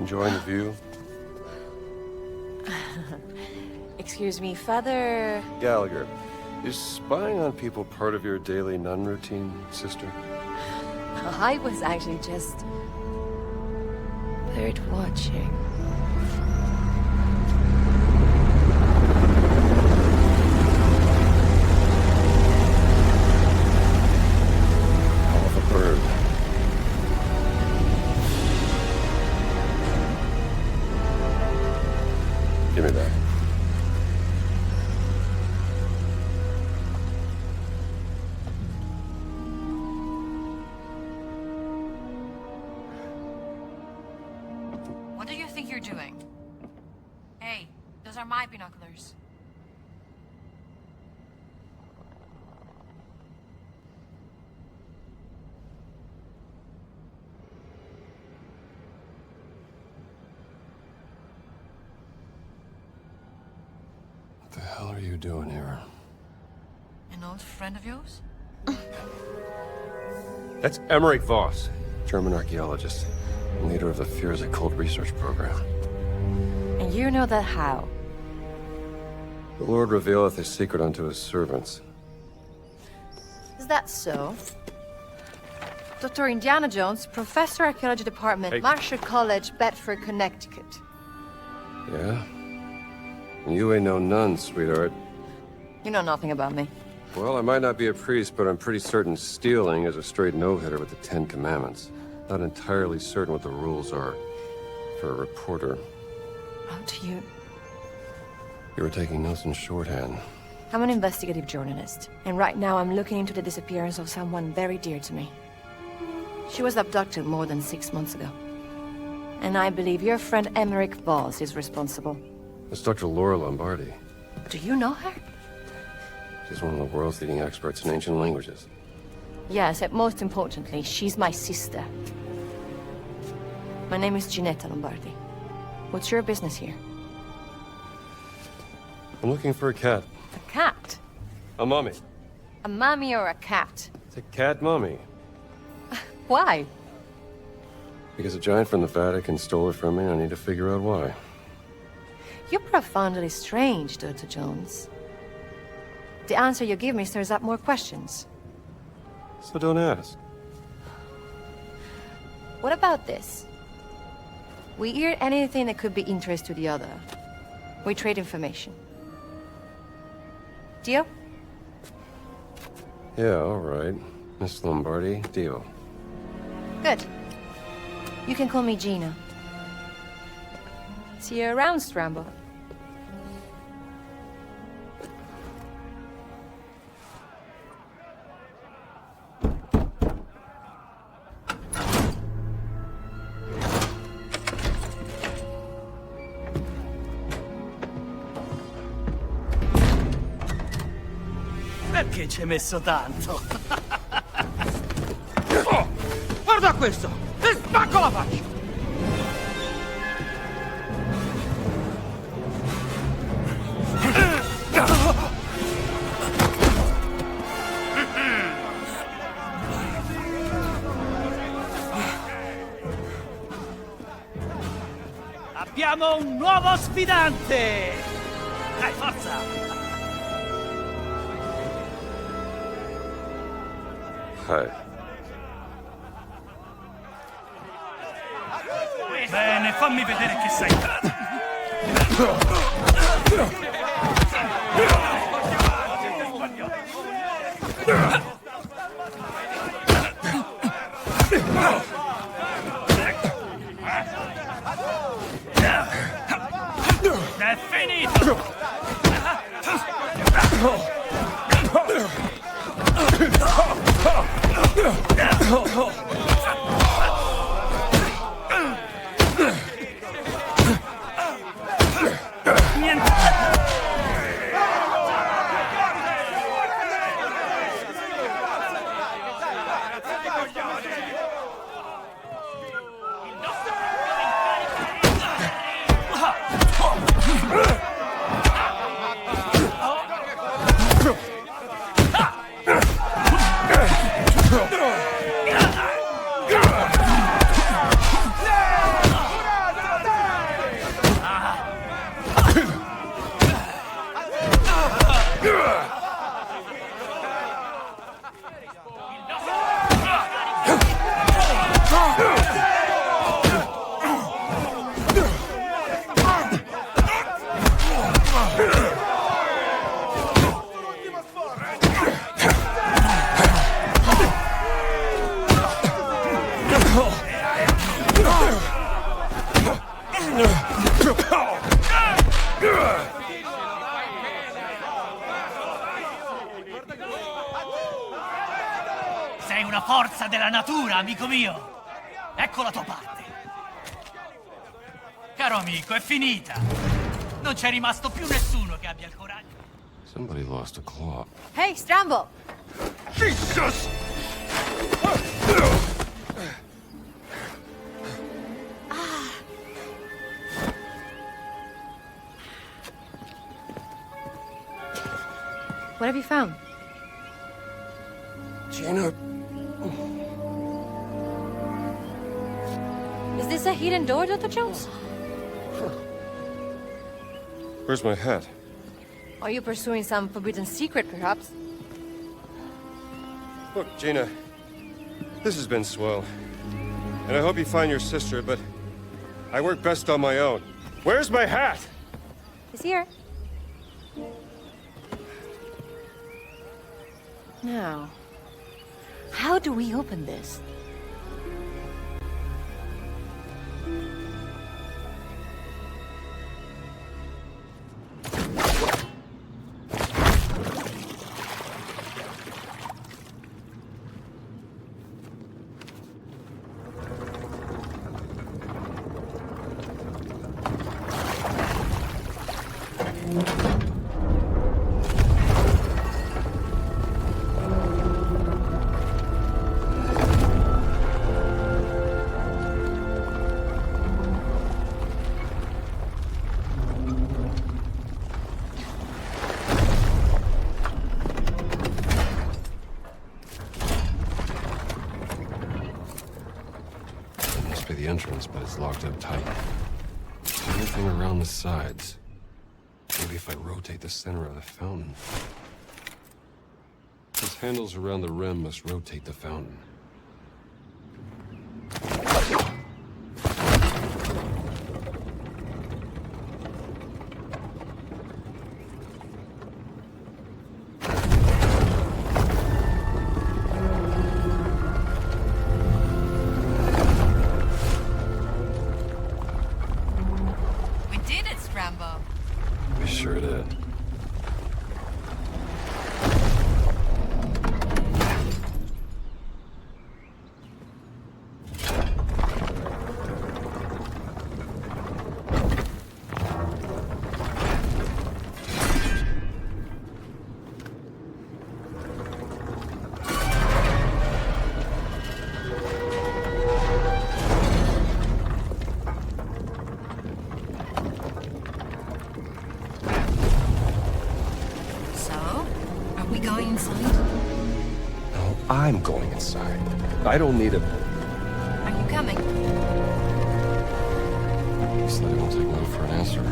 Enjoying the view? Excuse me, Father... Gallagher, is spying on people part of your daily nun routine, sister? I was actually just... bird watching. Call of a bird. Give me that. What do you think you're doing? Hey, those are my binoculars. What the hell are you doing here? An old friend of yours? That's Emmerich Voss, German archaeologist, and leader of the Fear's Occult Research Program. And you know that how? The Lord revealeth his secret unto his servants. Is that so? Dr. Indiana Jones, Professor Archaeology Department, Hey. Marshall College, Bedford, Connecticut. Yeah? You ain't no nun, sweetheart. You know nothing about me. Well, I might not be a priest, but I'm pretty certain stealing is a straight no-hitter with the Ten Commandments. Not entirely certain what the rules are for a reporter. How do you... You were taking notes in shorthand. I'm an investigative journalist, and right now I'm looking into the disappearance of someone very dear to me. She was abducted more than 6 months ago. And I believe your friend Emmerich Voss is responsible. That's Dr. Laura Lombardi. Do you know her? She's one of the world's leading experts in ancient languages. Yes, and most importantly, she's my sister. My name is Ginetta Lombardi. What's your business here? I'm looking for a cat. A cat? A mummy. A mummy or a cat? It's a cat mummy. Why? Because a giant from the Vatican stole it from me, and I need to figure out why. You're profoundly strange, Dr. Jones. The answer you give me stirs up more questions. So don't ask. What about this? We hear anything that could be interest to the other. We trade information. Deal? Yeah, all right. Miss Lombardi, deal. Good. You can call me Gina. See you around, Strambo. Perché ci hai messo tanto? Oh, guarda questo! E spacco la faccia! Abbiamo un nuovo sfidante! Dai, forza! Hi. Bene, fammi vedere che sei. È finito! forza della natura, amico mio. Ecco la tua parte. Caro amico, è finita. Non c'è rimasto più nessuno che abbia il coraggio. Somebody lost a claw. Hey, Strambo! Jesus! What have you found? Gina, Is this a hidden door, Dr. Jones? where's my hat? Are you pursuing some forbidden secret, perhaps? Look, Gina, this has been swell. And I hope you find your sister, but I work best on my own. Where's my hat? He's here. Now, how do we open this? Must be the entrance, but it's locked up tight. Anything around the sides? Maybe if I rotate the center of the fountain. These handles around the rim must rotate the fountain. We did it, Strambo. We sure did. So, are we going inside? No, I'm going inside. I don't need a... Are you coming? Guess that I won't take no for an answer.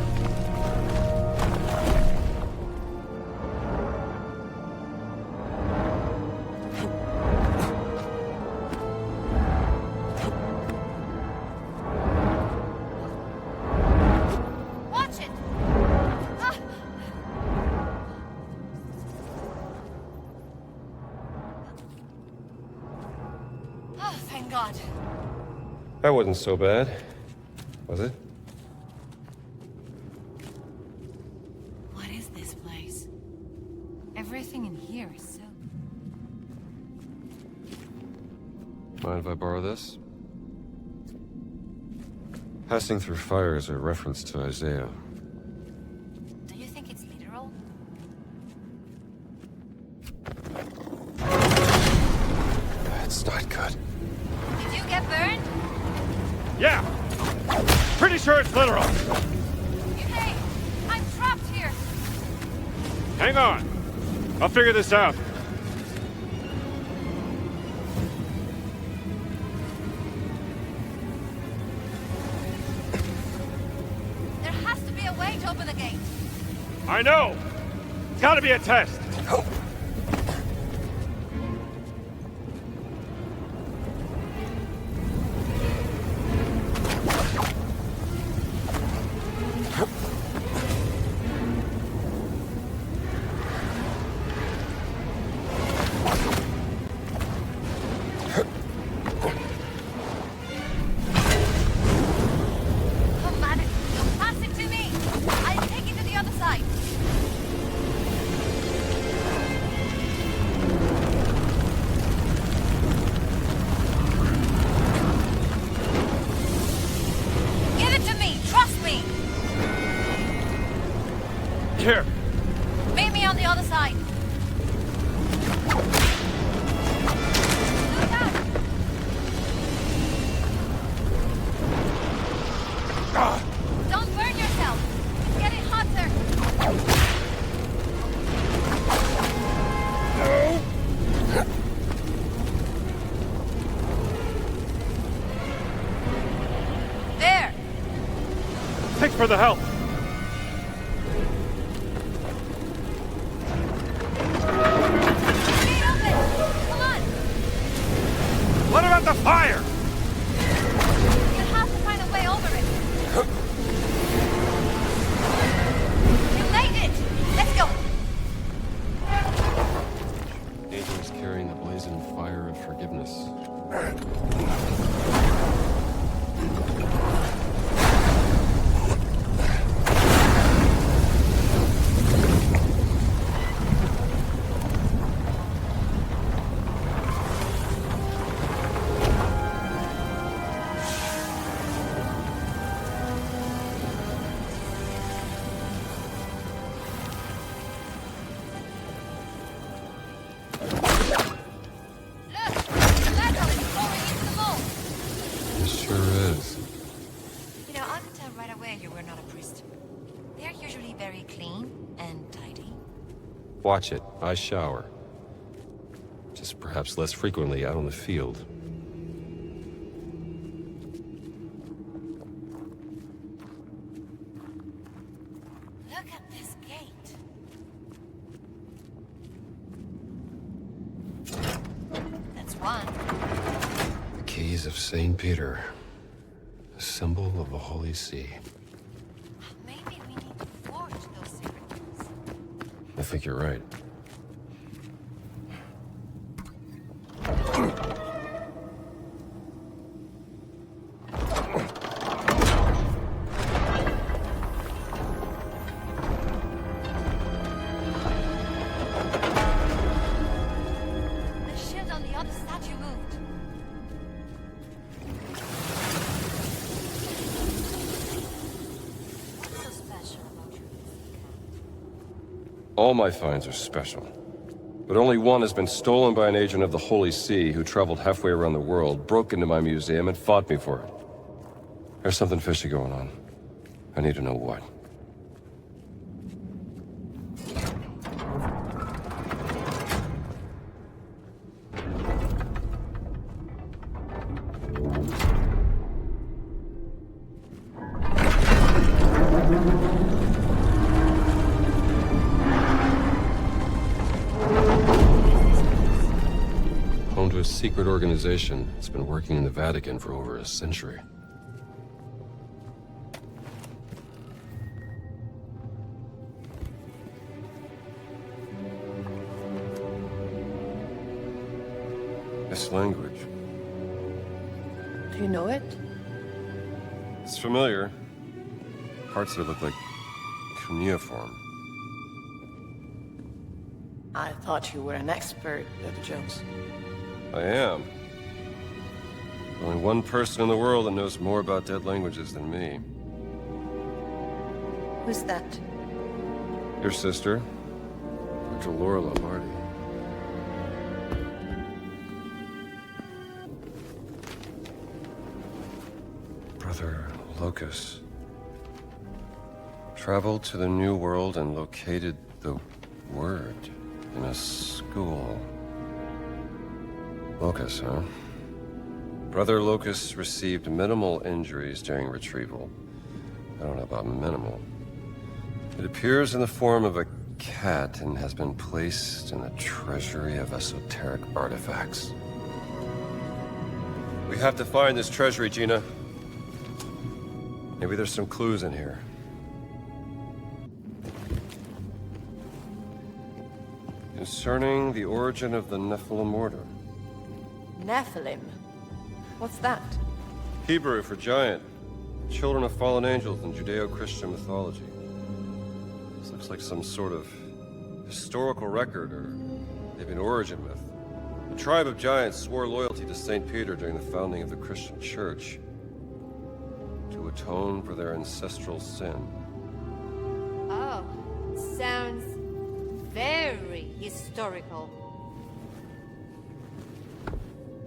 Watch it! Ah! Oh, thank God. That wasn't so bad, was it? What is this place? Everything in here is so... Mind if I borrow this? Passing through fire is a reference to Isaiah. Do you think it's literal? That's not good. Did you get burned? Yeah! Pretty sure it's literal. Hey, I'm trapped here. Hang on. I'll figure this out. There has to be a way to open the gate. I know! It's gotta be a test. Come on, you'll pass it to me. I'll take it to the other side. Here. Meet me on the other side. Look out! Don't burn yourself. It's getting hotter. There. Thanks for the help. Stay open. Come on. What about the fire? You'll have to find a way over it. You made it. Let's go. Angel is carrying the blazing fire of forgiveness. Look, the metal is pouring into the mold. It sure is. You know, I could tell right away you were not a priest. They're usually very clean and tidy. Watch it. I shower. Just perhaps less frequently out on the field. Look at this gate. That's one. The keys of St. Peter. A symbol of the Holy See. Maybe we need to forge those secret keys. I think you're right. The shield on the other statue moved. What's so special about your All my finds are special. But only one has been stolen by an agent of the Holy See who traveled halfway around the world, broke into my museum, and fought me for it. There's something fishy going on. I need to know what. Home to a secret organization that's been working in the Vatican for over a century. This language. Do you know it? It's familiar. Parts of it look like cuneiform. I thought you were an expert at jokes. I am. Only one person in the world that knows more about dead languages than me. Who's that? Your sister, Dr. Laura Lombardi. Brother Locus. Traveled to the New World and located the word in a school. Locus, huh? Brother Locus received minimal injuries during retrieval. I don't know about minimal. It appears in the form of a cat and has been placed in the treasury of esoteric artifacts. We have to find this treasury, Gina. Maybe there's some clues in here. Concerning the origin of the Nephilim Order. Nephilim? What's that? Hebrew for giant. Children of fallen angels in Judeo-Christian mythology. This looks like some sort of historical record or maybe an origin myth. The tribe of giants swore loyalty to St. Peter during the founding of the Christian Church to atone for their ancestral sin. Oh, historical.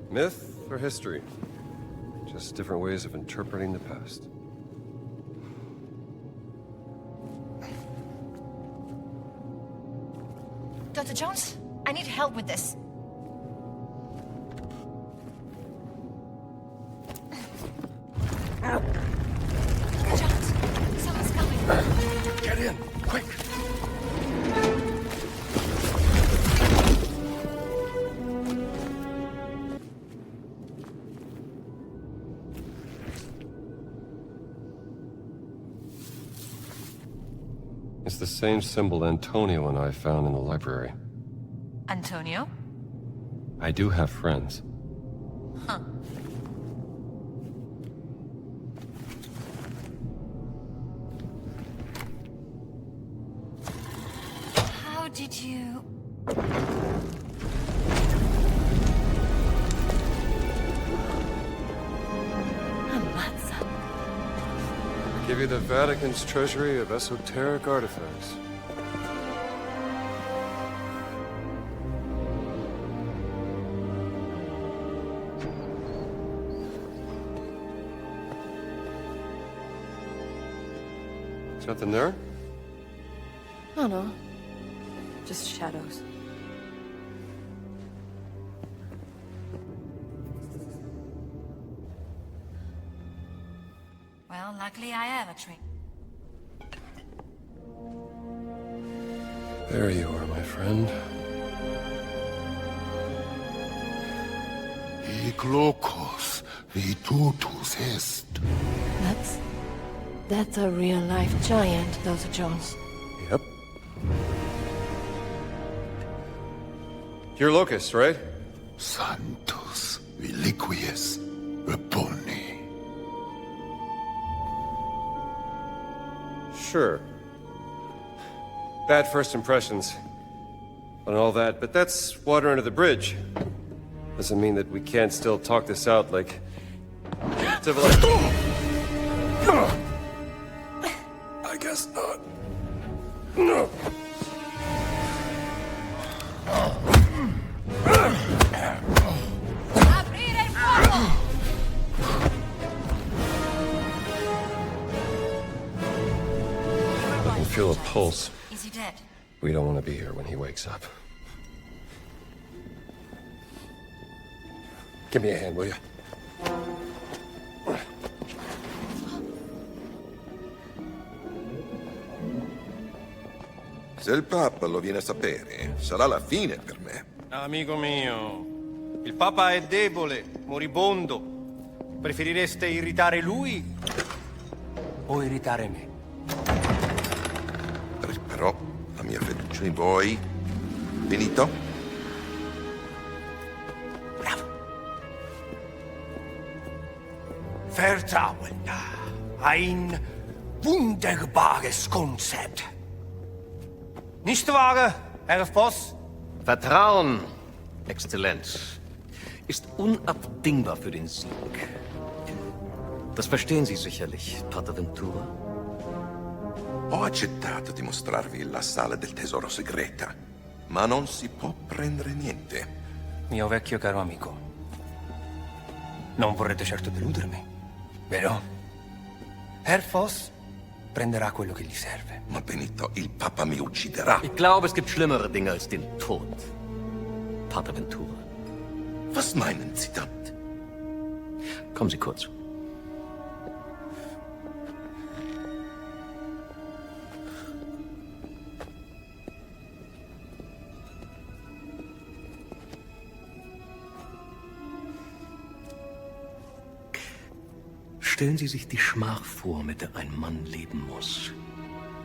Myth or history? Just different ways of interpreting the past. Dr. Jones, I need help with this. Dr. Jones, someone's coming. Get in, quick! It's the same symbol Antonio and I found in the library. Antonio? I do have friends. Huh. How did you... Ammazza. Give you the Vatican's treasury of esoteric artifacts. Nothing there? Oh no. Just shadows. Well, luckily I have a trick. There you are, my friend. Hic locus vitutus est. That's a real-life giant, Dr. Jones. Yep. You're Locust, right? Sanctus reliquies reponi. Sure. Bad first impressions and all that, but that's water under the bridge. Doesn't mean that we can't still talk this out like civilized. I guess not. No. Aprire il fuoco! I can feel a pulse. Is he dead? We don't want to be here when he wakes up. Give me a hand, will you? Se il Papa lo viene a sapere, sarà la fine per me. Amico mio, il Papa è debole, moribondo. Preferireste irritare lui o irritare me? Però la mia fiducia in voi... Finito? Bravo. Vertrauen. Ein wunderbares Konzept. Nicht wahr, Herr Voss? Vertrauen, Exzellenz, ist unabdingbar für den Sieg. Das verstehen Sie sicherlich, Pater Ventura. Ho accettato di mostrarvi la sala del tesoro segreta, ma non si può prendere niente. Mio vecchio caro amico, non vorrete certo deludermi, vero? Herr Voss prenderà quello che gli serve. Ma Benito, il Papa mi ucciderà. Ich glaube, es gibt schlimmere Dinge als den Tod, Pater Ventura. Was meinen Sie damit? Kommen Sie kurz. Stellen Sie sich die Schmach vor, mit der ein Mann leben muss,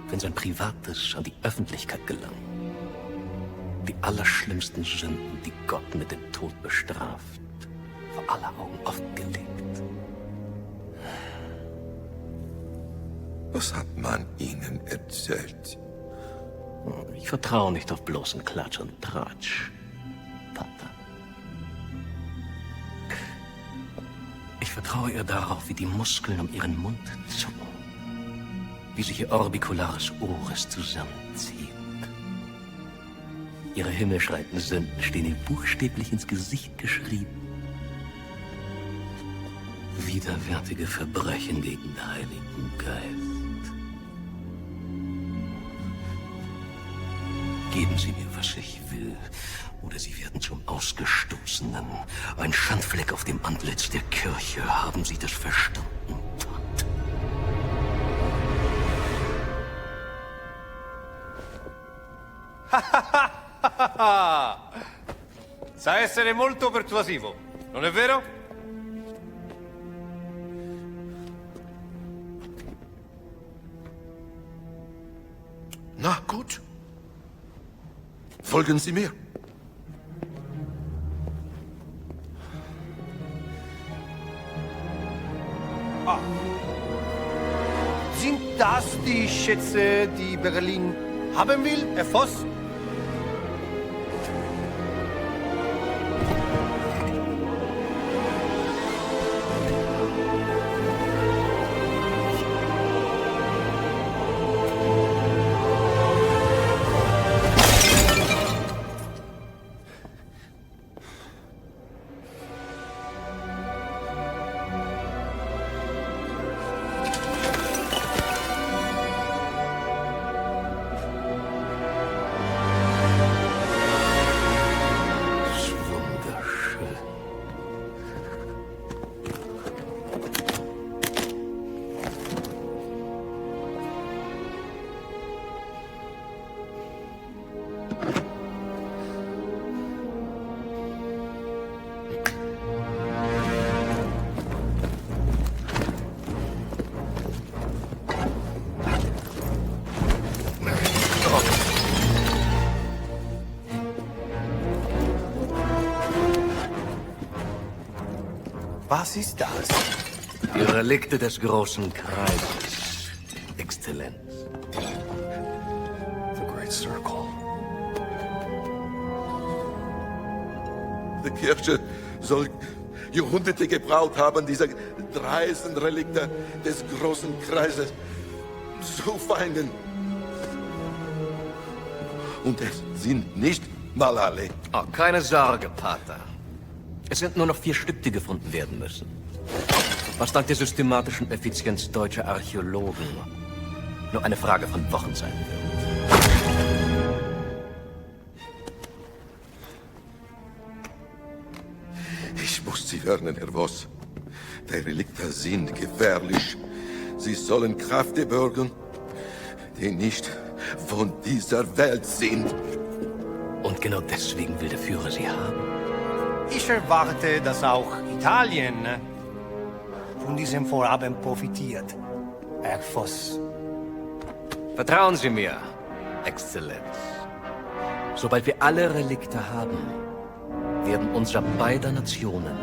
wenn sein Privates an die Öffentlichkeit gelangt. Die allerschlimmsten Sünden, die Gott mit dem Tod bestraft, vor aller Augen offengelegt. Was hat man Ihnen erzählt? Ich vertraue nicht auf bloßen Klatsch und Tratsch, Vater. Ich vertraue ihr darauf, wie die Muskeln um ihren Mund zucken, wie sich ihr orbicularis oris zusammenzieht. Ihre himmelschreienden Sünden stehen Ihnen buchstäblich ins Gesicht geschrieben. Widerwärtige Verbrechen gegen den Heiligen Geist. Geben Sie mir, was ich will, oder Sie werden zum Ausgestoßenen. Ein Schandfleck auf dem Antlitz der Kirche. Haben Sie das verstanden? Sa essere molto persuasivo, non è vero? Na gut. Folgen Sie mir. Sind das die Schätze, die Berlin haben will, Herr Voss? Was ist das? Die Relikte des großen Kreises, Exzellenz. The Great Circle. Die Kirche soll Jahrhunderte gebraucht haben, diese dreisten Relikte des großen Kreises zu fangen. Und es sind nicht mal alle. Oh, keine Sorge, Pater. Es sind nur noch 4 Stück, die gefunden werden müssen. Was dank der systematischen Effizienz deutscher Archäologen nur eine Frage von Wochen sein wird. Ich muss Sie warnen, Herr Voss. Die Relikte sind gefährlich. Sie sollen Kräfte bürgen, die nicht von dieser Welt sind. Und genau deswegen will der Führer sie haben. Ich erwarte, dass auch Italien von diesem Vorhaben profitiert, Herr Voss. Vertrauen Sie mir, Exzellenz. Sobald wir alle Relikte haben, werden unser beider Nationen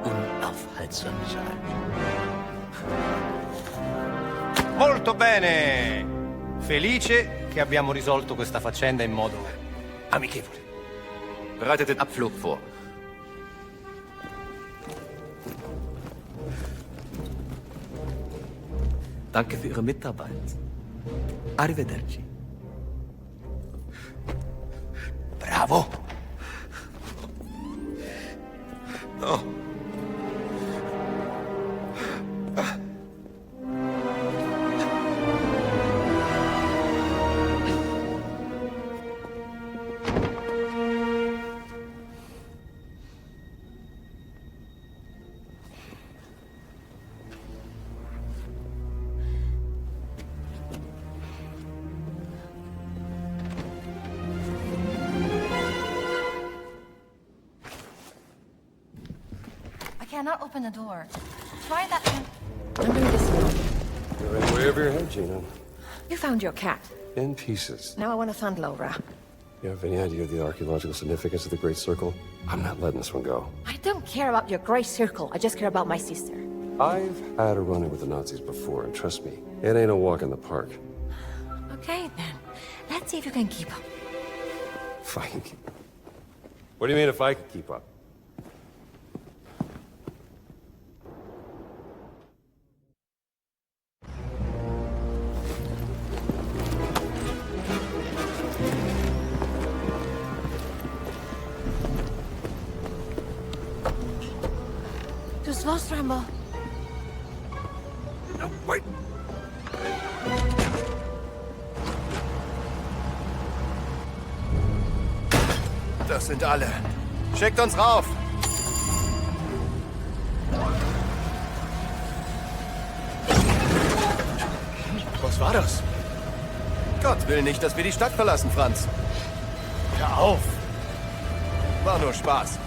unaufhaltsam sein. Molto bene! Felice che abbiamo risolto questa faccenda in modo amichevole. Bereitet den Abflug vor. Danke für Ihre Mitarbeit. Arrivederci. Bravo! Oh. I cannot open the door. Try that one. I'm doing this one. You're in way over your head, Gina. You found your cat. In pieces. Now I want to find Laura. You have any idea of the archaeological significance of the Great Circle? I'm not letting this one go. I don't care about your gray circle. I just care about my sister. I've had a run-in with the Nazis before, and trust me, it ain't a walk in the park. Okay, then. Let's see if you can keep up. If I can keep... What do you mean if I can keep up? almost lost, Rambo. No, wait. Das sind alle. Schickt uns rauf! Was war das? Gott will nicht, dass wir die Stadt verlassen, Franz. Hör auf! War nur Spaß.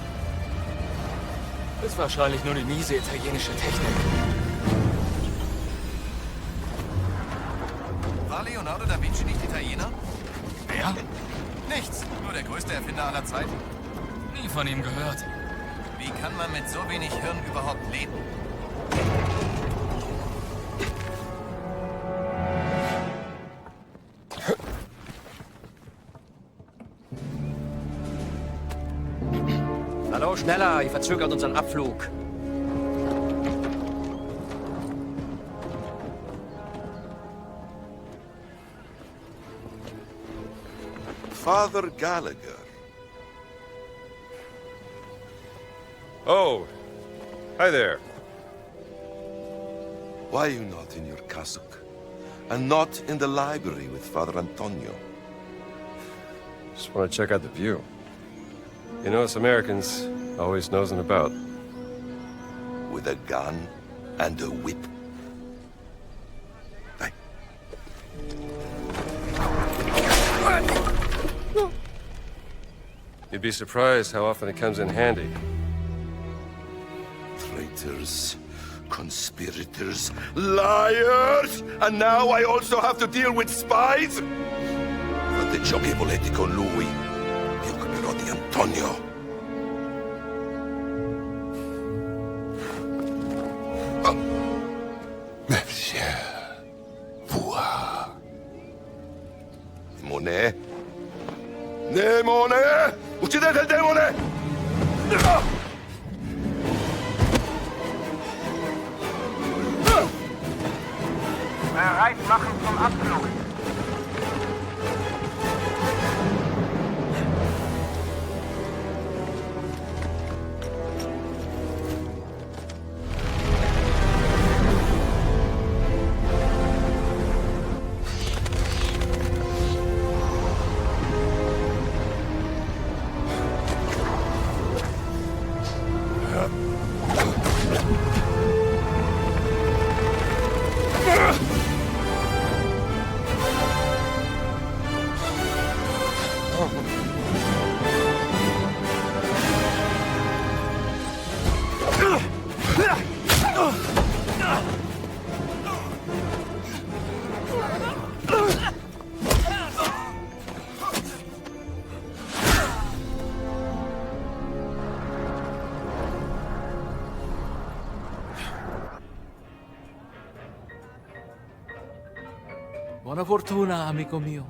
Ist wahrscheinlich nur eine miese italienische Technik. War Leonardo da Vinci nicht Italiener? Wer? Nichts. Nur der größte Erfinder aller Zeiten. Nie von ihm gehört. Wie kann man mit so wenig Hirn überhaupt leben? Hallo, schneller, ihr verzögert unseren Abflug. Father Gallagher. Oh, hi there. Why are you not in your cassock? And not in the library with Father Antonio? Just want to check out the view. You know, us Americans always nosing about. With a gun and a whip. Hey. You'd be surprised how often it comes in handy. Traitors, conspirators, liars! And now I also have to deal with spies? Fatteggiami con lui. Mi occuperò di Antonio. Monsieur, voir. Demone? Demone! Uccidete il demone! Bereit machen zum Abflug. Buona fortuna, amico mio.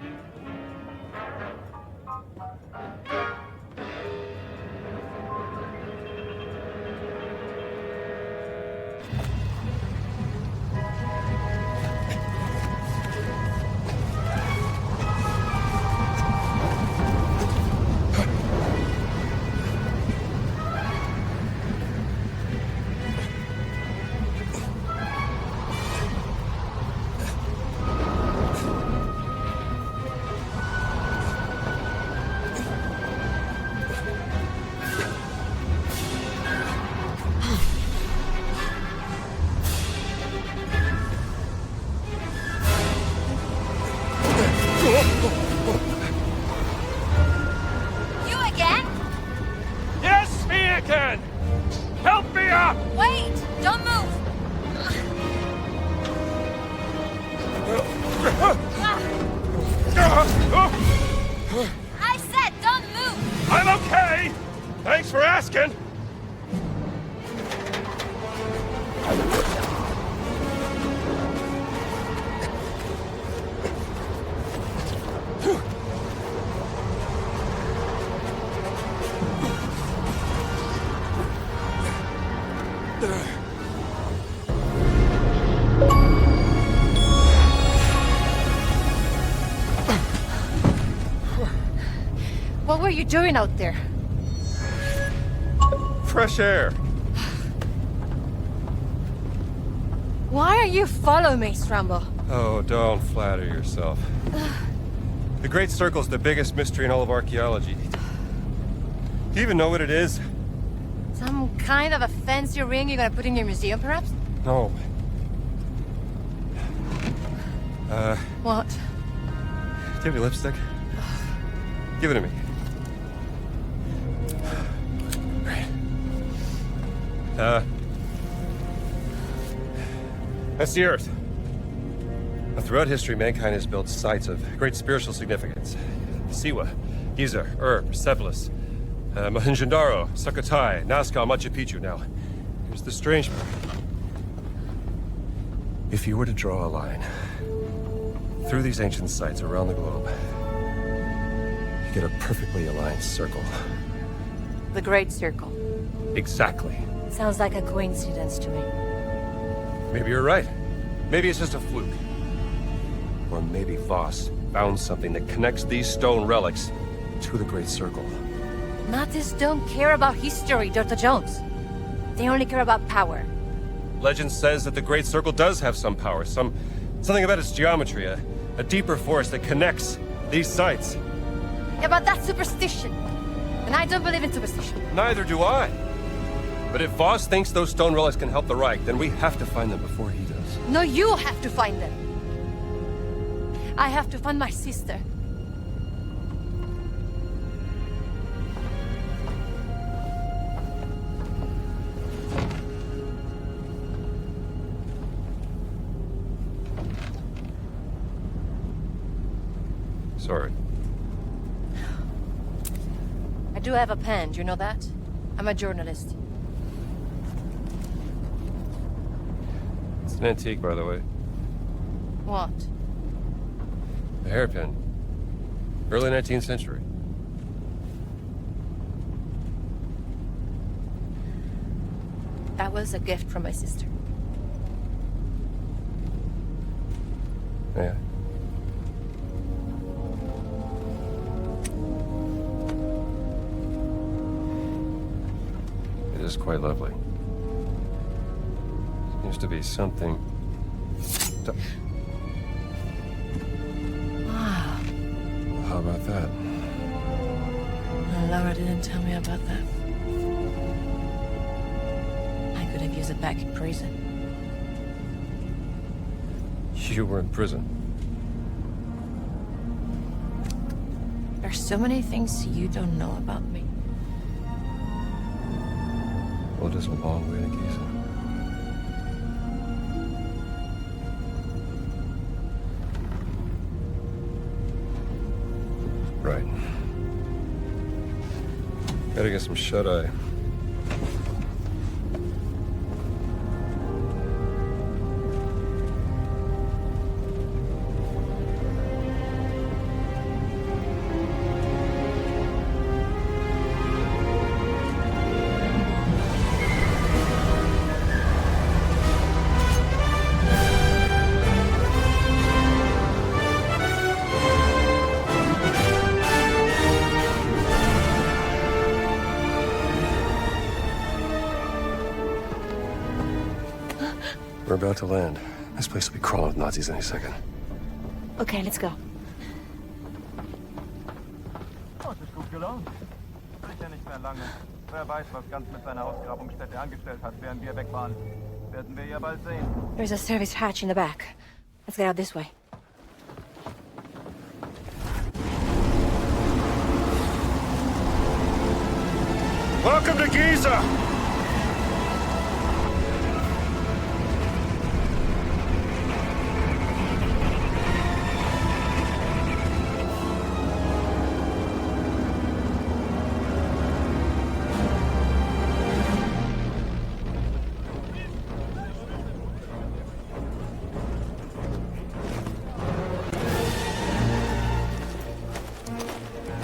You again? Yes, me again! Help me up! Wait! Don't move! I said don't move! I'm okay! Thanks for asking! What were you doing out there? Fresh air. Why are you following me, Strambo? Oh, don't flatter yourself. The Great Circle's the biggest mystery in all of archaeology. Do you even know what it is? Some kind of a fancy ring you're gonna put in your museum, perhaps? No. What? Do you have any lipstick? Give it to me. Great. That's the Earth. Now, throughout history, mankind has built sites of great spiritual significance. Siwa, Giza, Persepolis, Mohenjo-Daro, Sukhothai, Nazca, Machu Picchu. Now, here's the strange part. If you were to draw a line through these ancient sites around the globe, you get a perfectly aligned circle. The Great Circle. Exactly. Sounds like a coincidence to me. Maybe you're right. Maybe it's just a fluke. Or maybe Voss found something that connects these stone relics to the Great Circle. Nazis don't care about history, Dr. Jones. They only care about power. Legend says that the Great Circle does have some power, something about its geometry, a deeper force that connects these sites. Yeah, but that's superstition. And I don't believe in superstition. Neither do I. But if Voss thinks those stone relics can help the Reich, then we have to find them before he does. No, you have to find them. I have to find my sister. Sorry. I do have a pen, do you know that? I'm a journalist. It's an antique, by the way. What? A hairpin. Early 19th century. That was a gift from my sister. Yeah. It is quite lovely. Seems to be something... Wow. How about that? Laura didn't tell me about that. I could have used it back in prison. You were in prison. There's so many things you don't know about me. Well, it is a long way to Giza. Right. Gotta get some shut-eye. We're about to land. This place will be crawling with Nazis any second. Okay, let's go. Oh, es ist gut gelaunt. Sicher nicht mehr lange. Wer weiß, was Ganz mit seiner Ausgrabungsstätte angestellt hat, während wir weg waren. Werden wir ja bald sehen. There's a service hatch in the back. Let's get out this way. Welcome to Giza!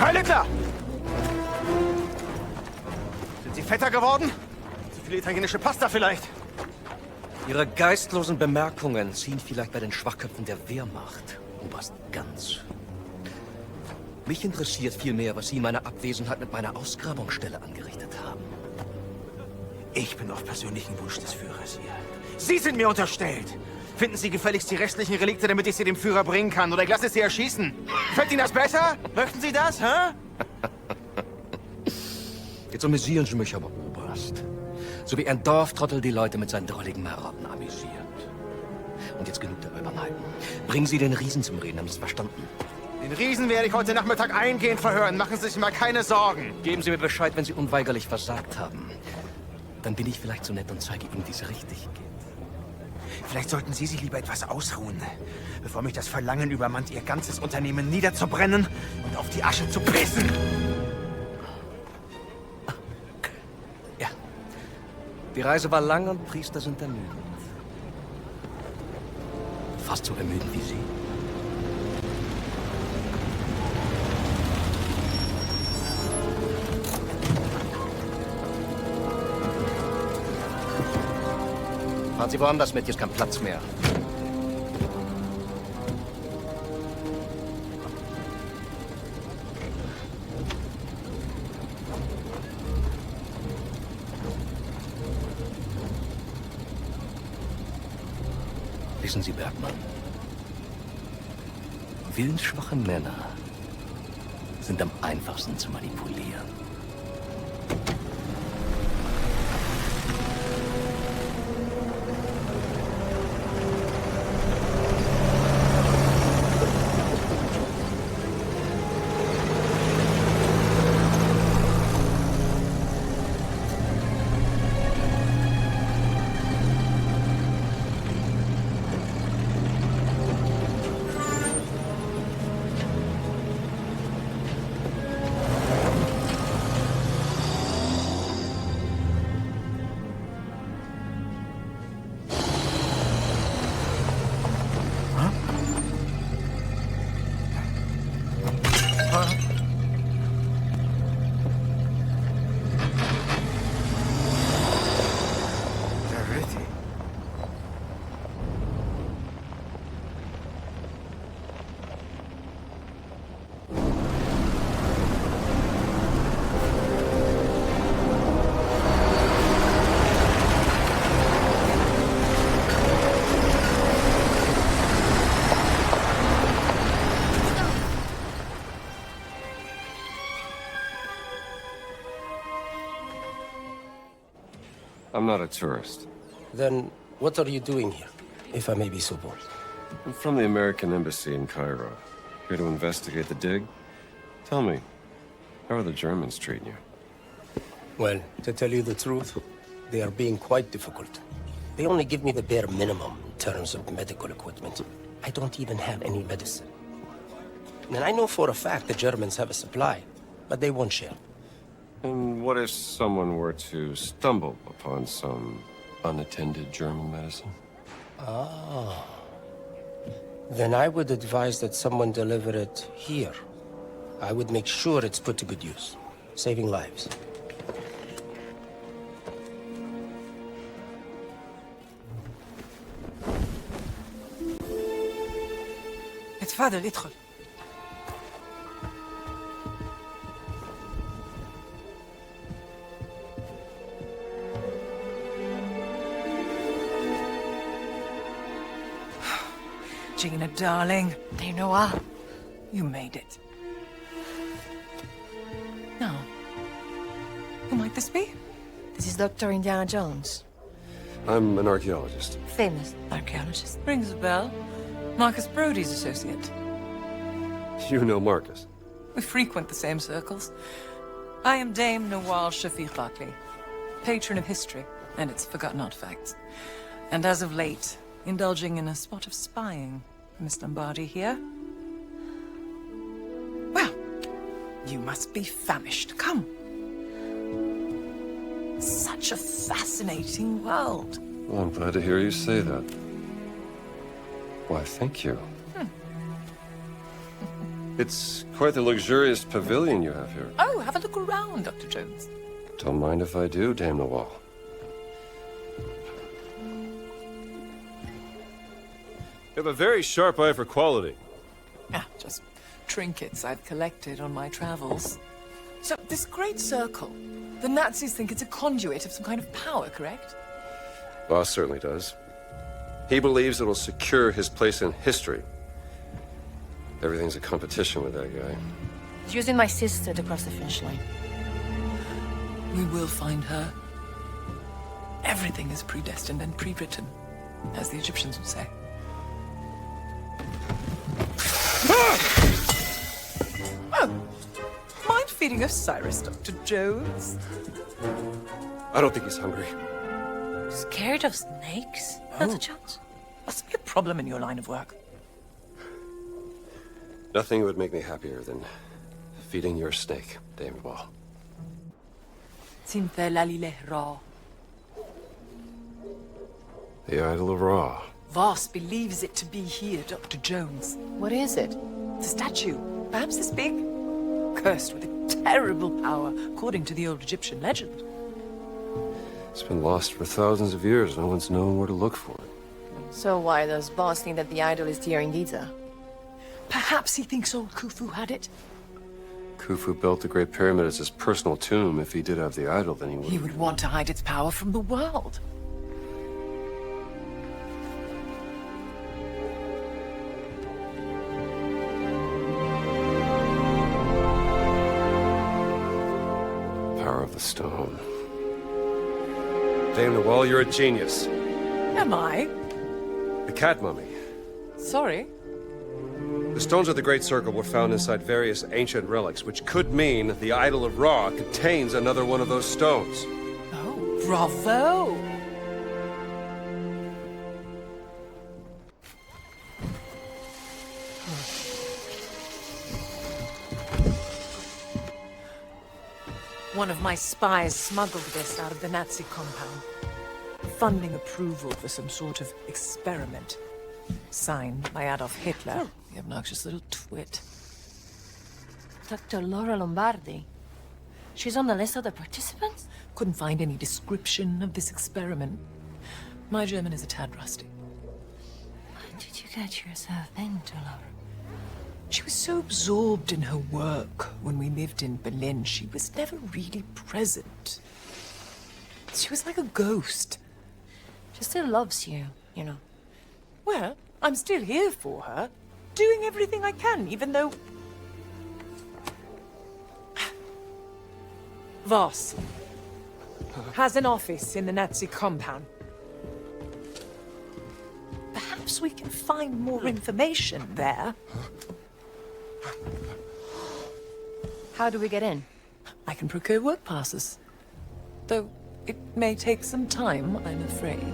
Heil Hitler! Sind Sie fetter geworden? Zu viel italienische Pasta vielleicht? Ihre geistlosen Bemerkungen ziehen vielleicht bei den Schwachköpfen der Wehrmacht, Oberst Ganz. Mich interessiert vielmehr, was Sie in meiner Abwesenheit mit meiner Ausgrabungsstelle angerichtet haben. Ich bin auf persönlichen Wunsch des Führers hier. Sie sind mir unterstellt. Finden Sie gefälligst die restlichen Relikte, damit ich sie dem Führer bringen kann. Oder ich lasse Sie erschießen. Fällt Ihnen das besser? Möchten Sie das, hä? Jetzt amüsieren Sie mich aber, Oberst. So wie ein Dorftrottel die Leute mit seinen drolligen Marotten amüsiert. Und jetzt genug der Albernheiten. Bringen Sie den Riesen zum Reden, haben Sie es verstanden? Den Riesen werde ich heute Nachmittag eingehend verhören. Machen Sie sich mal keine Sorgen. Geben Sie mir Bescheid, wenn Sie unweigerlich versagt haben. Dann bin ich vielleicht so nett und zeige Ihnen, wie es richtig geht. Vielleicht sollten Sie sich lieber etwas ausruhen, bevor mich das Verlangen übermannt, Ihr ganzes Unternehmen niederzubrennen und auf die Asche zu pissen. Ja. Die Reise war lang und Priester sind ermüdet. Fast so ermüdend wie Sie. Fahren Sie woanders mit, hier ist kein Platz mehr. Wissen Sie, Bergmann, willensschwache Männer sind am einfachsten zu manipulieren. I'm not a tourist. Then what are you doing here, if I may be so bold? I'm from the American Embassy in Cairo. Here to investigate the dig. Tell me, how are the Germans treating you? Well, to tell you the truth, they are being quite difficult. They only give me the bare minimum in terms of medical equipment. I don't even have any medicine. And I know for a fact the Germans have a supply, but they won't share. And what if someone were to stumble upon some unattended German medicine? Ah. Then I would advise that someone deliver it here. I would make sure it's put to good use, saving lives. اتفضل ادخل. Gina, darling. Dame Noir. You made it. Now, who might this be? This is Dr. Indiana Jones. I'm an archaeologist. Famous archaeologist. Rings a bell. Marcus Brody's associate. You know Marcus? We frequent the same circles. I am Dame Nawal Shafiq Barkley, patron of history and its forgotten artifacts. And as of late, indulging in a spot of spying. Miss Lombardi here. Well, you must be famished. Come. Such a fascinating world. Well, I'm glad to hear you say that. Why, thank you. It's quite the luxurious pavilion you have here. Oh, have a look around, Dr. Jones. Don't mind if I do, Dame Noir. You have a very sharp eye for quality. Ah, just trinkets I've collected on my travels. So, this great circle, the Nazis think it's a conduit of some kind of power, correct? Boss certainly does. He believes it'll secure his place in history. Everything's a competition with that guy. He's using my sister to cross the finish line. We will find her. Everything is predestined and pre-written, as the Egyptians would say. Oh, mind feeding Osiris, Dr. Jones? I don't think he's hungry. Scared of snakes, Dr. Jones? Must be a problem in your line of work. Nothing would make me happier than feeding your snake, Dame Wall. Ra. The Idol of Ra. Voss believes it to be here, Dr. Jones. What is it? It's a statue, perhaps this big, cursed with a terrible power, according to the old Egyptian legend. It's been lost for thousands of years. No one's known where to look for it. So why does Boss think that the idol is here in Giza? Perhaps he thinks old Khufu had it. Khufu built the Great Pyramid as his personal tomb. If he did have the idol, then he would... He would want to hide its power from the world. Power of the stone. Dame Nawal, you're a genius. Am I? The cat mummy. Sorry. The stones of the Great Circle were found inside various ancient relics, which could mean the Idol of Ra contains another one of those stones. Oh, bravo! One of my spies smuggled this out of the Nazi compound. Funding approval for some sort of experiment. Signed by Adolf Hitler, the obnoxious little twit. Dr. Laura Lombardi. She's on the list of the participants? Couldn't find any description of this experiment. My German is a tad rusty. What did you get yourself into, Laura? She was so absorbed in her work when we lived in Berlin, she was never really present. She was like a ghost. She still loves you, you know. Well, I'm still here for her, doing everything I can, even though... Voss has an office in the Nazi compound. Perhaps we can find more information there. How do we get in? I can procure work passes. Though it may take some time, I'm afraid.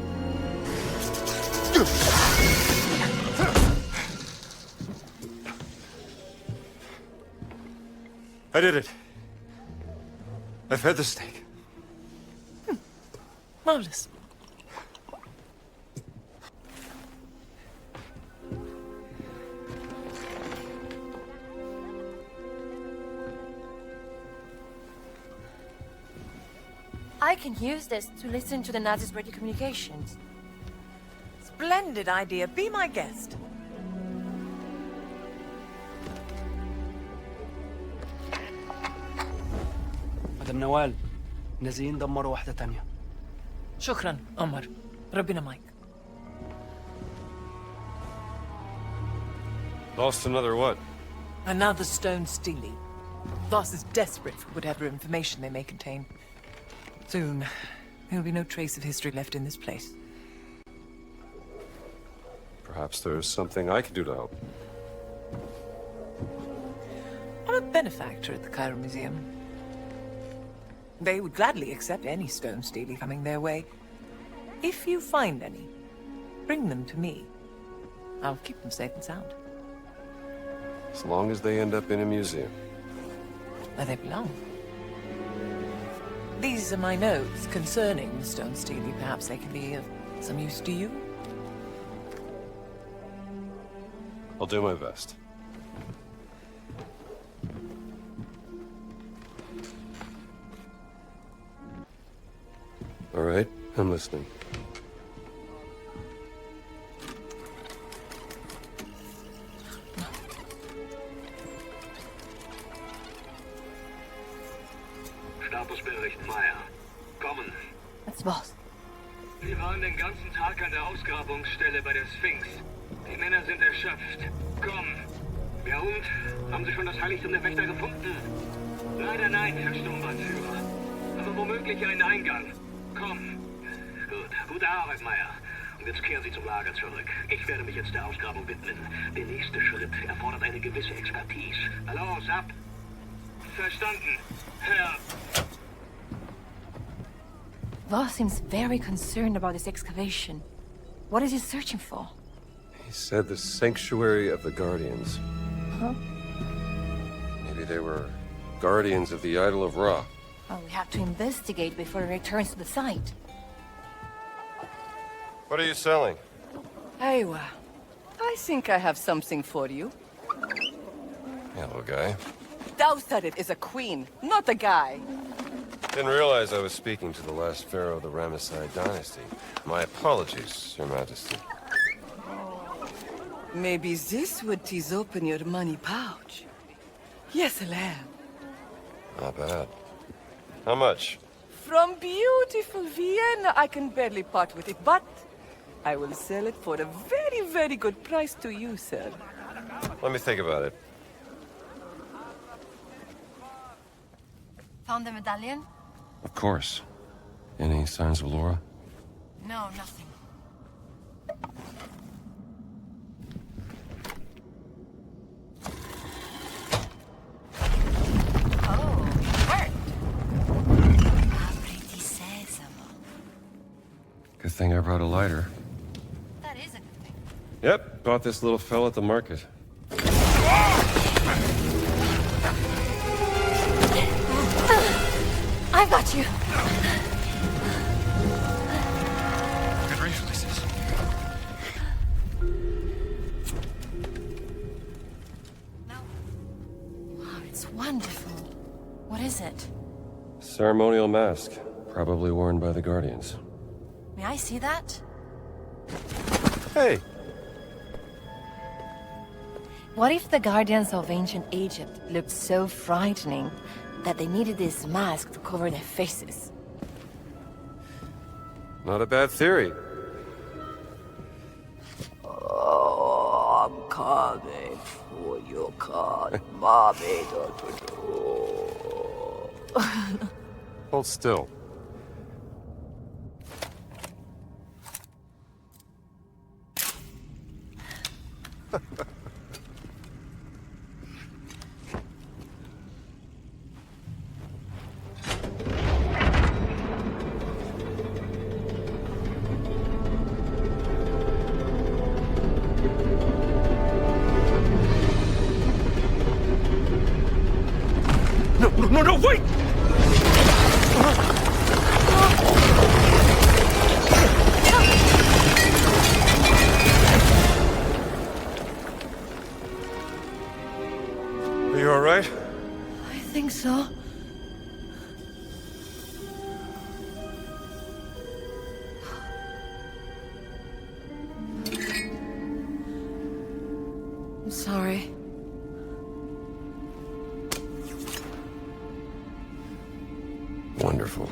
I did it. I fed the snake. Marvelous. I can use this to listen to the Nazis' radio communications. Splendid idea. Be my guest. مدام نوال نازلين دمروا واحدة تانية. شكرا عمر. ربنا معك. Lost another what? Another stone stealing. Voss is desperate for whatever information they may contain. Soon, there'll be no trace of history left in this place. Perhaps there's something I can do to help. I'm a benefactor at the Cairo Museum. They would gladly accept any stone stealing coming their way. If you find any, bring them to me. I'll keep them safe and sound. As long as they end up in a museum. Where they belong. These are my notes concerning the stone stealing. Perhaps they can be of some use to you. I'll do my best. All right, I'm listening. Statusbericht Meyer. Kommen. What's Boss? Wir waren den ganzen Tag an der Ausgrabungsstelle bei der Sphinx. Die Männer sind erschöpft. Komm. Ja und? Haben Sie schon das Heiligtum der Wächter gefunden? Leider nein, Herr Sturmbannführer. Aber womöglich einen Eingang. Komm. Gut. Gute Arbeit, Meyer. Und jetzt kehren Sie zum Lager zurück. Ich werde mich jetzt der Ausgrabung widmen. Der nächste Schritt erfordert eine gewisse Expertise. Na los, ab! Verstanden, Herr... Voss seems very concerned about this excavation. What is he searching for? He said the Sanctuary of the Guardians. Huh? Maybe they were guardians of the Idol of Ra. Well, we have to investigate before he returns to the site. What are you selling? Ewa, I think I have something for you. Hello, guy. Doubtharit is a queen, not a guy. Didn't realize I was speaking to the last pharaoh of the Ramesside dynasty. My apologies, Your Majesty. Maybe this would tease open your money pouch. Yes, lamb. Not bad. How much? From beautiful Vienna, I can barely part with it, but I will sell it for a very, very good price to you, sir. Let me think about it. Found the medallion? Of course. Any signs of Laura? No, nothing. Oh, it worked. Apriti sesamo. Good thing I brought a lighter. That is a good thing. Yep, bought this little fella at the market. I've got you. Good reflexes. Wow, it's wonderful. What is it? Ceremonial mask, probably worn by the Guardians. May I see that? Hey! What if the Guardians of ancient Egypt looked so frightening that they needed this mask to cover their faces? Not a bad theory. Oh, I'm coming for your card, mommy. Hold still. No, wait! Are you all right? I think so. I'm sorry. Wonderful.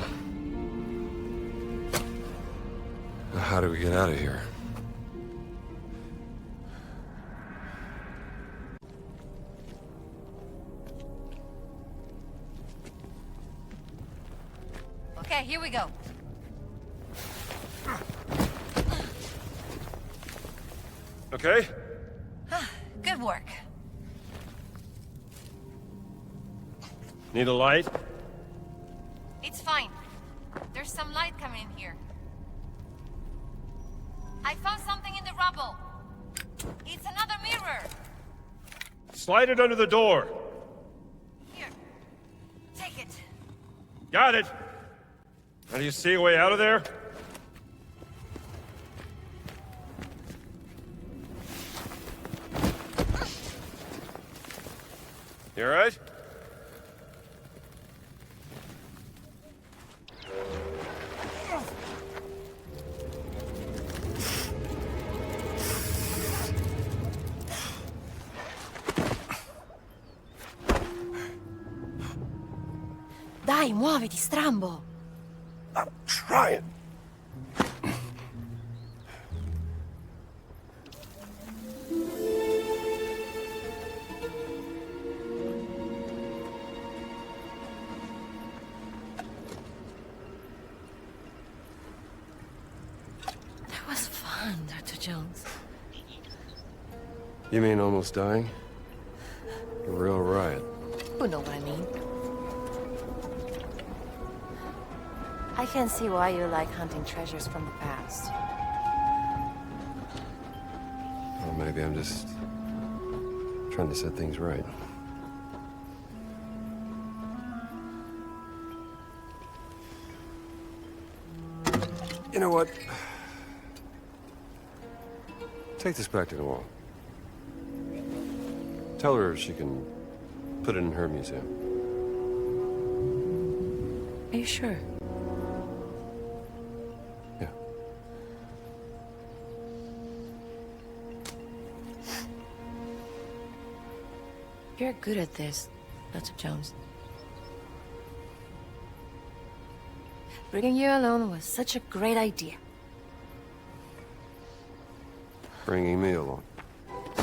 Now, how do we get out of here? Okay, here we go. Okay? Good work. Need a light? It's fine. There's some light coming in here. I found something in the rubble. It's another mirror. Slide it under the door. Here. Take it. Got it. Now do you see a way out of there? You all right? Dai, muoviti, strambo! I'm trying. That was fun, Dr. Jones. You mean almost dying? A real riot. You know what I mean. I can see why you like hunting treasures from the past. Well, maybe I'm just trying to set things right. You know what? Take this back to Noel. Tell her she can put it in her museum. Are you sure? Yeah. You're good at this, Dr. Jones. Bringing you along was such a great idea. Bringing me along.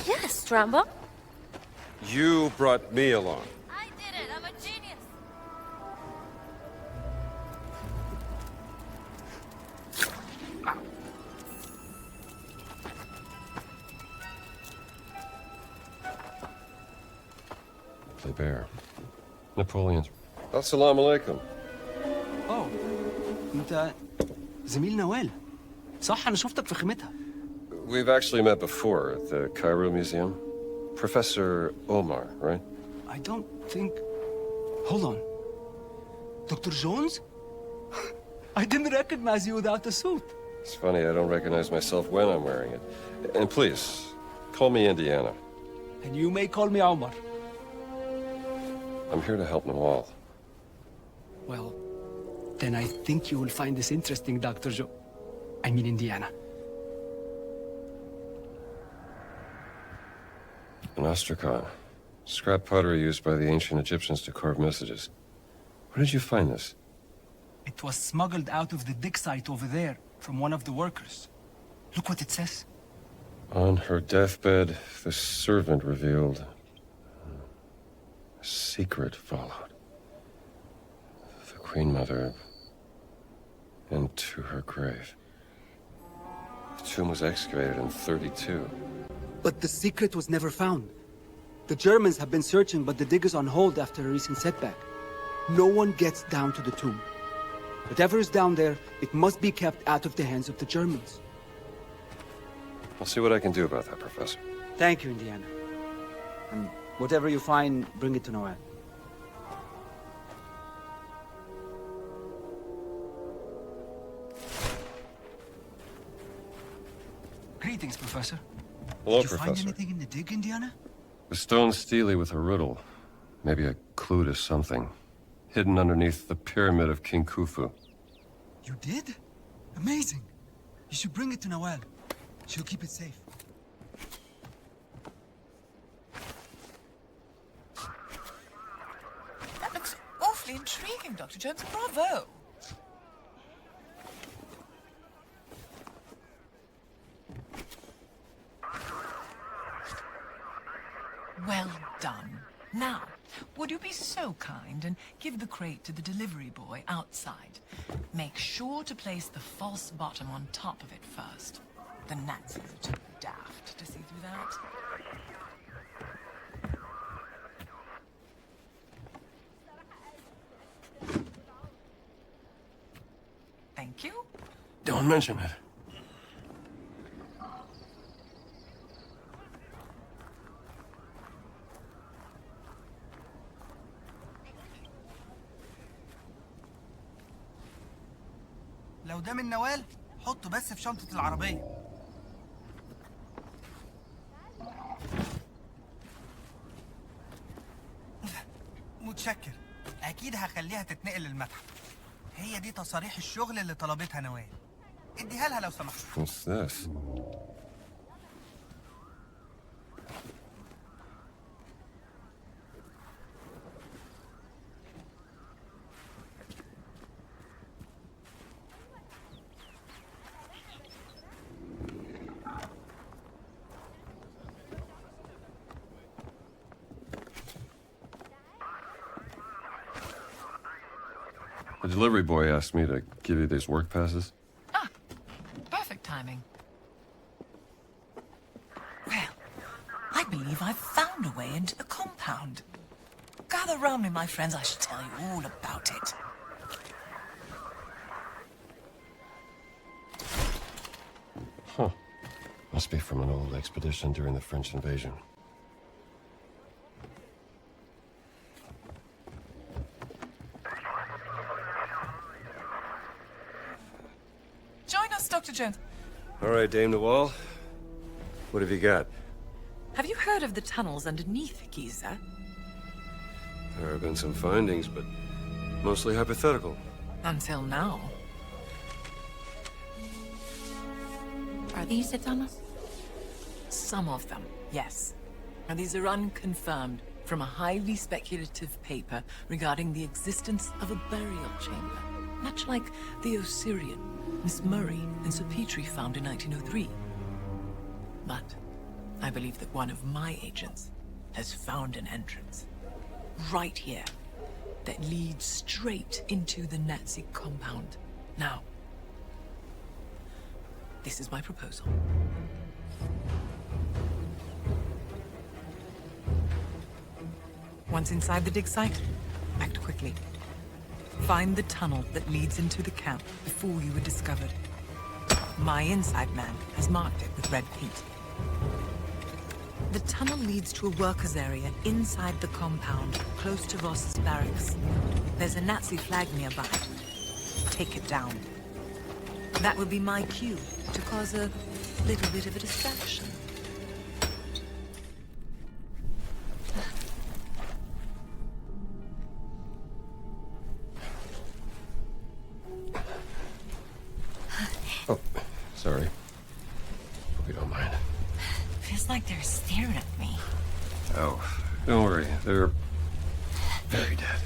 Yes, Strambo. You brought me along. I did it. I'm a genius. The bear. Napoleon's. Assalamu alaikum. اوه انت زميل نوال صح انا شفتك في خيمتها. We've actually met before at the Cairo Museum. Professor Omar, right? I don't think. Hold on. Dr. Jones? I didn't recognize you without the suit. It's funny, I don't recognize myself when I'm wearing it. And please, call me Indiana. And you may call me Omar. I'm here to help Nawal. Well, then I think you will find this interesting, Dr. I mean, Indiana. An ostracan. Scrap pottery used by the ancient Egyptians to carve messages. Where did you find this? It was smuggled out of the dig site over there from one of the workers. Look what it says. On her deathbed, the servant revealed a secret followed. The Queen Mother into her grave. The tomb was excavated in 32. But the secret was never found. The Germans have been searching, but the dig is on hold after a recent setback. No one gets down to the tomb. Whatever is down there, it must be kept out of the hands of the Germans. I'll see what I can do about that, Professor. Thank you, Indiana. And whatever you find, bring it to Noel. Greetings, Professor. Hello, Did you Professor. find anything in the dig, Indiana? The stone stele with a riddle. Maybe a clue to something. Hidden underneath the pyramid of King Khufu. You did? Amazing. You should bring it to Noel. She'll keep it safe. That looks awfully intriguing, Dr. Jones. Bravo. Well done. Now, would you be so kind and give the crate to the delivery boy outside? Make sure to place the false bottom on top of it first. The Nazis are too daft to see through that. Thank you. Don't mention it. لو ده من نوال حطه بس في شنطة العربية. متشكر. أكيد هخليها تتنقل للمتحف. هي دي تصاريح الشغل اللي طلبتها نوال. اديها لها لو سمحت. What's this? The delivery boy asked me to give you these work passes. Perfect timing. Well, I believe I've found a way into the compound. Gather round me, my friends. I shall tell you all about it. Huh. Must be from an old expedition during the French invasion. Join us, Dr. Jones. All right, Dame Nawal. What have you got? Have you heard of the tunnels underneath Giza? There have been some findings, but mostly hypothetical. Until now. Are these the tunnels? Some of them, yes. And these are unconfirmed from a highly speculative paper regarding the existence of a burial chamber, much like the Osirian Miss Murray and Sir Petrie found in 1903. But I believe that one of my agents has found an entrance right here that leads straight into the Nazi compound. Now, this is my proposal. Once inside the dig site, act quickly. Find the tunnel that leads into the camp before you were discovered. My inside man has marked it with red paint. The tunnel leads to a workers' area inside the compound, close to Voss's barracks. There's a Nazi flag nearby. Take it down. That would be my cue to cause a little bit of a distraction. Oh, sorry. Hope you don't mind. Feels like they're staring at me. Oh, don't worry. They're very dead.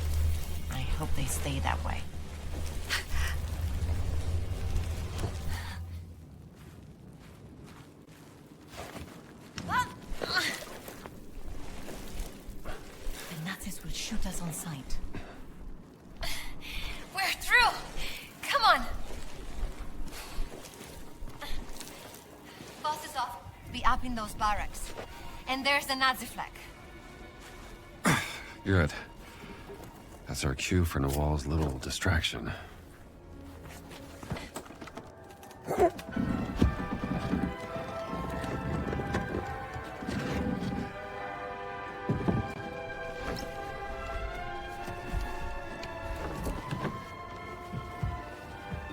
I hope they stay that way. The Nazis will shoot us on sight. We're through! Come on! Boss is off. Be up in those barracks. And there's the Nazi flag. Good. That's our cue for Nawal's little distraction.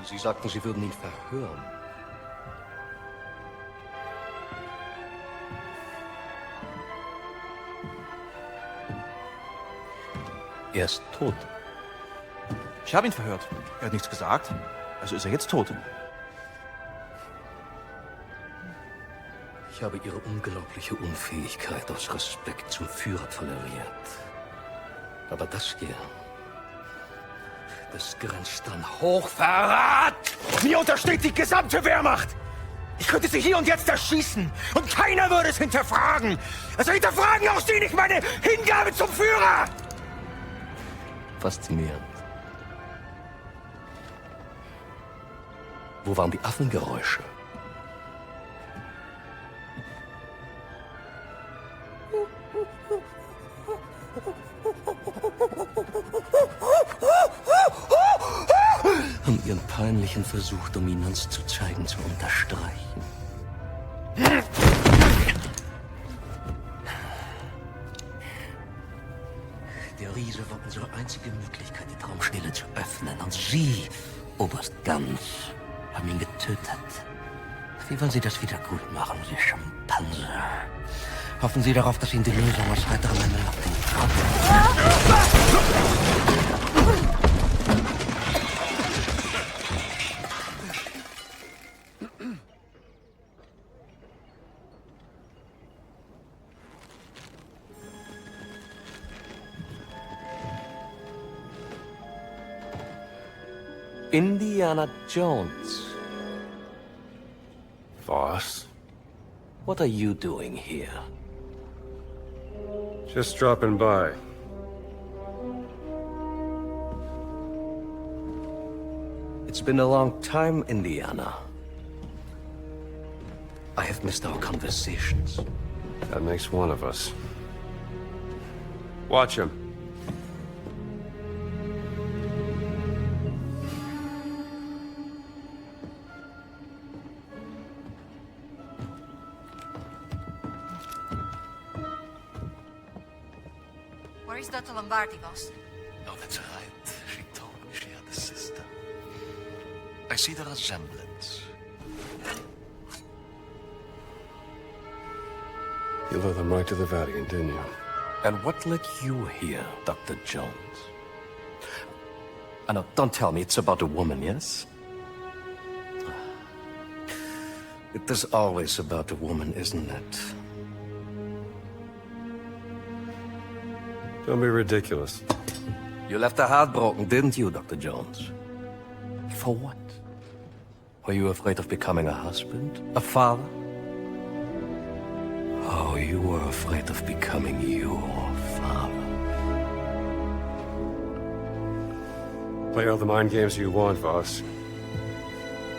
Sie sagten, Sie würden ihn verhören. Er ist tot. Ich habe ihn verhört. Er hat nichts gesagt. Also ist er jetzt tot. Ich habe Ihre unglaubliche Unfähigkeit aus Respekt zum Führer toleriert. Aber das hier, das grenzt an Hochverrat! Mir untersteht die gesamte Wehrmacht! Ich könnte sie hier und jetzt erschießen und keiner würde es hinterfragen! Also hinterfragen auch Sie nicht meine Hingabe zum Führer! Faszinierend. Wo waren die Affengeräusche? Um Ihren peinlichen Versuch, Dominanz zu zeigen, zu unterstreichen. Der Riese war unsere einzige Möglichkeit, die Traumstelle zu öffnen. Und Sie, Oberst Ganz, haben ihn getötet. Wie wollen Sie das wieder gut machen, Sie Schimpanse? Hoffen Sie darauf, dass Ihnen die Lösung aus heiterem Himmel auf den Indiana Jones. Voss? What are you doing here? Just dropping by. It's been a long time, Indiana. I have missed our conversations. That makes one of us. Watch him. Where is Dr. Lombardi, boss? Oh, that's right. She told me she had a sister. I see the resemblance. You led them right to the Vatican, didn't you? And what led you here, Dr. Jones? No, don't tell me it's about a woman, yes? It is always about a woman, isn't it? Don't be ridiculous. You left her heartbroken, didn't you, Dr. Jones? For what? Were you afraid of becoming a husband? A father? Oh, you were afraid of becoming your father. Play all the mind games you want, Voss.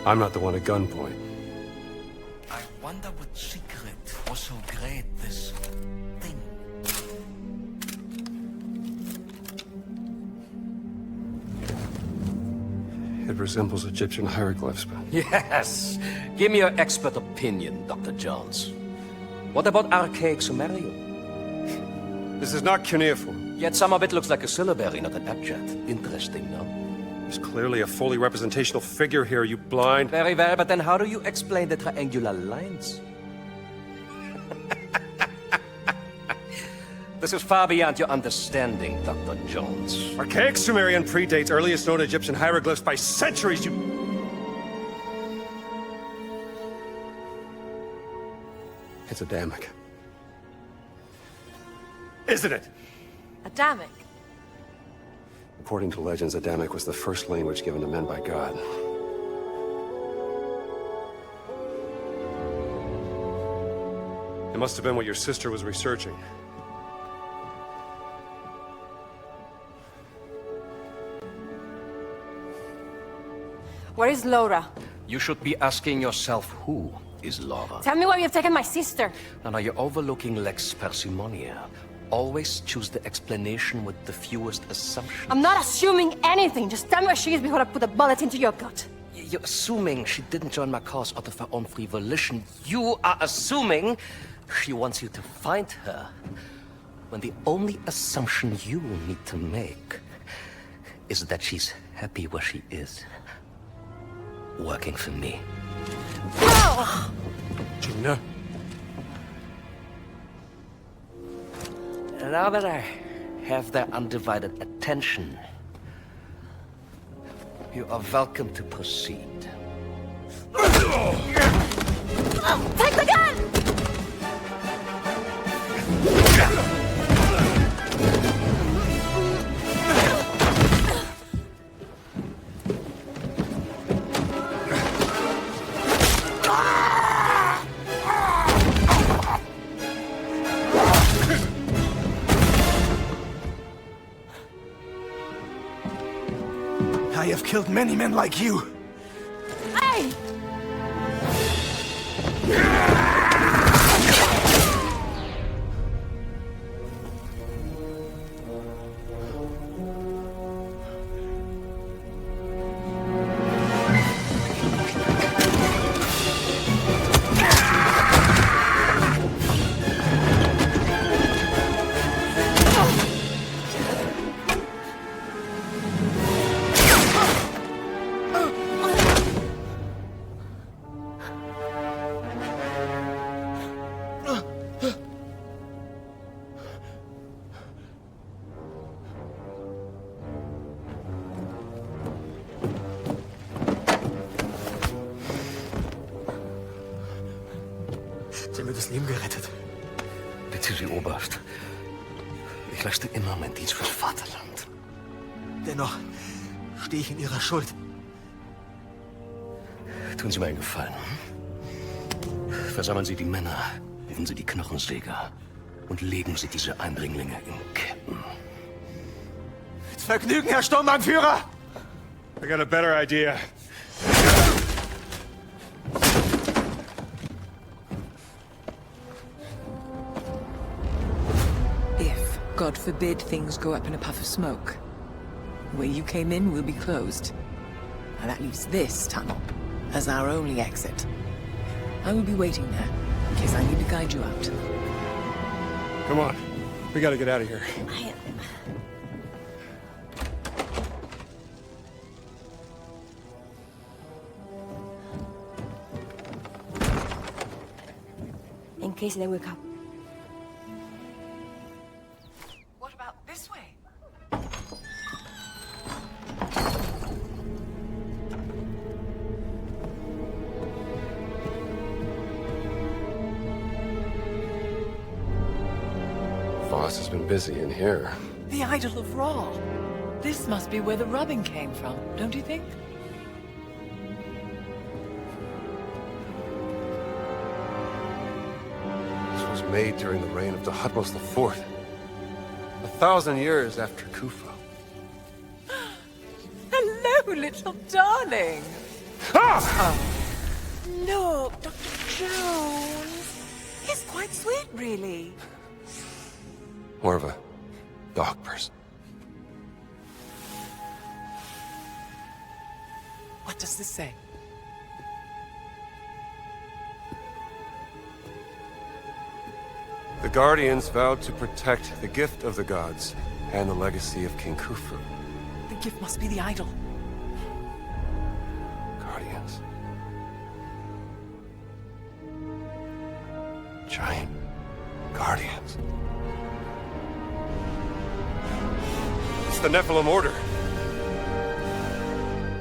I'm not the one at gunpoint. I wonder what secret was so great, this thing. It resembles Egyptian hieroglyphs, but... Yes! Give me your expert opinion, Dr. Jones. What about archaic Sumerian? This is not cuneiform. Yet some of it looks like a syllabary, not an abjad. Interesting, no? There's clearly a fully representational figure here, you blind... Very well, but then how do you explain the triangular lines? This is far beyond your understanding, Dr. Jones. Archaic Sumerian predates earliest known Egyptian hieroglyphs by centuries, you... It's Adamic. Isn't it? Adamic? According to legends, Adamic was the first language given to men by God. It must have been what your sister was researching. Where is Laura? You should be asking yourself, who is Laura? Tell me where you've taken my sister. Now, you're overlooking Lex Parsimonia. Always choose the explanation with the fewest assumptions. I'm not assuming anything. Just tell me where she is before I put a bullet into your gut. You're assuming she didn't join my cause out of her own free volition. You are assuming she wants you to find her. When the only assumption you need to make is that she's happy where she is. Working for me. No! Gina? Now that I have their undivided attention, you are welcome to proceed. Take the gun! I have killed many men like you. Hey! Sie haben mir das Leben gerettet. Bitte, Sie Oberst. Ich leiste immer meinen Dienst fürs Vaterland. Dennoch stehe ich in Ihrer Schuld. Tun Sie mir einen Gefallen. Versammeln Sie die Männer, rufen Sie die Knochensäger und legen Sie diese Eindringlinge in Ketten. Mit Vergnügen, Herr Sturmbannführer! I got a better idea. God forbid things go up in a puff of smoke. The way you came in will be closed. Now that leaves this tunnel as our only exit. I will be waiting there, in case I need to guide you out. Come on. We gotta get out of here. In case they wake up. What about this way? Voss has been busy in here. The Idol of Ra. This must be where the rubbing came from, don't you think? This was made during the reign of Thutmose IV. 1,000 years after Khufu. Hello, little darling. Ah! Look, Dr. Jones. He's quite sweet, really. More of a dog person. What does this say? The Guardians vowed to protect the gift of the gods and the legacy of King Khufu. The gift must be the idol. Guardians. Giant Guardians. It's the Nephilim Order.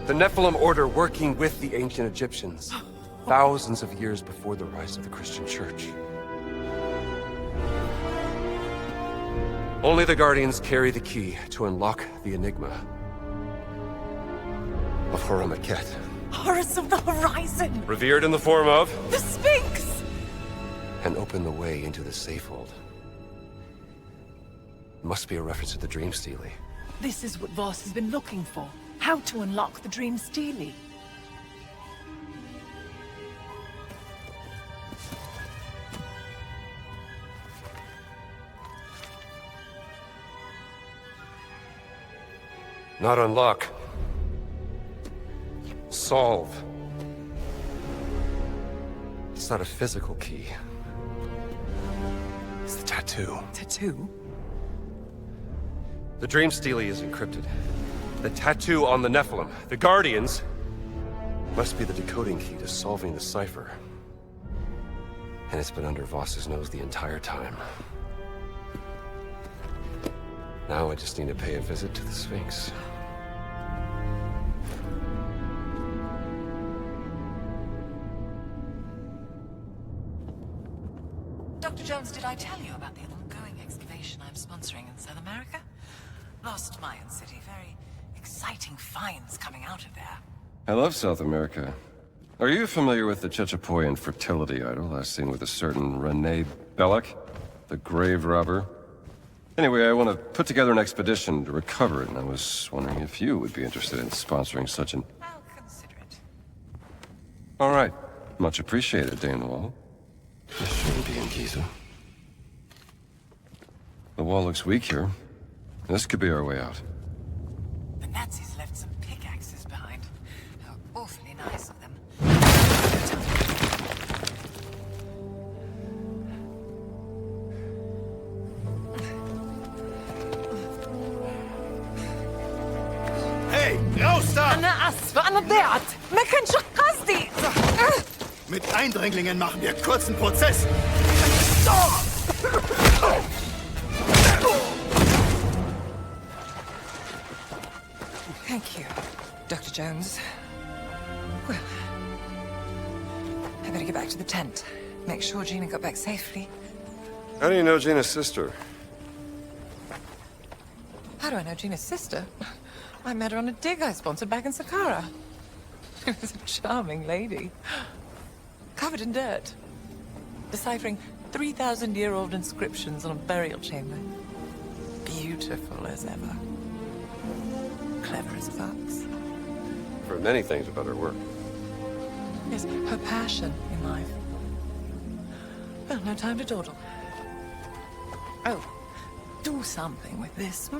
The Nephilim Order working with the ancient Egyptians, thousands of years before the rise of the Christian Church. Only the Guardians carry the key to unlock the enigma of Horamakhet. Horus of the Horizon! Revered in the form of... The Sphinx! And open the way into the Safehold. Must be a reference to the Dream Stealie. This is what Voss has been looking for. How to unlock the Dream Stealie. Not unlock. Solve. It's not a physical key. It's the tattoo. Tattoo? The Dream Stealie is encrypted. The tattoo on the Nephilim, the Guardians, must be the decoding key to solving the cipher. And it's been under Voss's nose the entire time. Now I just need to pay a visit to the Sphinx. Dr. Jones, did I tell you about the ongoing excavation I'm sponsoring in South America? Lost Mayan city, very exciting finds coming out of there. I love South America. Are you familiar with the Chechapoyan fertility idol last seen with a certain Renee Belloc, the grave robber? Anyway, I want to put together an expedition to recover it, and I was wondering if you would be interested in sponsoring such an... I'll consider it. All right. Much appreciated, Dane Wall. This shouldn't be in Giza. The wall looks weak here. This could be our way out. The Nazis left some pickaxes behind. How awfully nice of them. Hey, raus da! أنا آسفة أنا ضيعت ما كانش قصدي. Mit Eindringlingen machen wir kurzen Prozess. Thank you, Dr. Jones. Well, I better get back to the tent. Make sure Gina got back safely. How do you know Gina's sister? How do I know Gina's sister? I met her on a dig I sponsored back in Saqqara. She was a charming lady. Covered in dirt. Deciphering 3,000-year-old inscriptions on a burial chamber. Beautiful as ever. Clever as a fox. For many things about her work. Yes, her passion in life. Well, no time to dawdle. Oh, do something with this, hmm?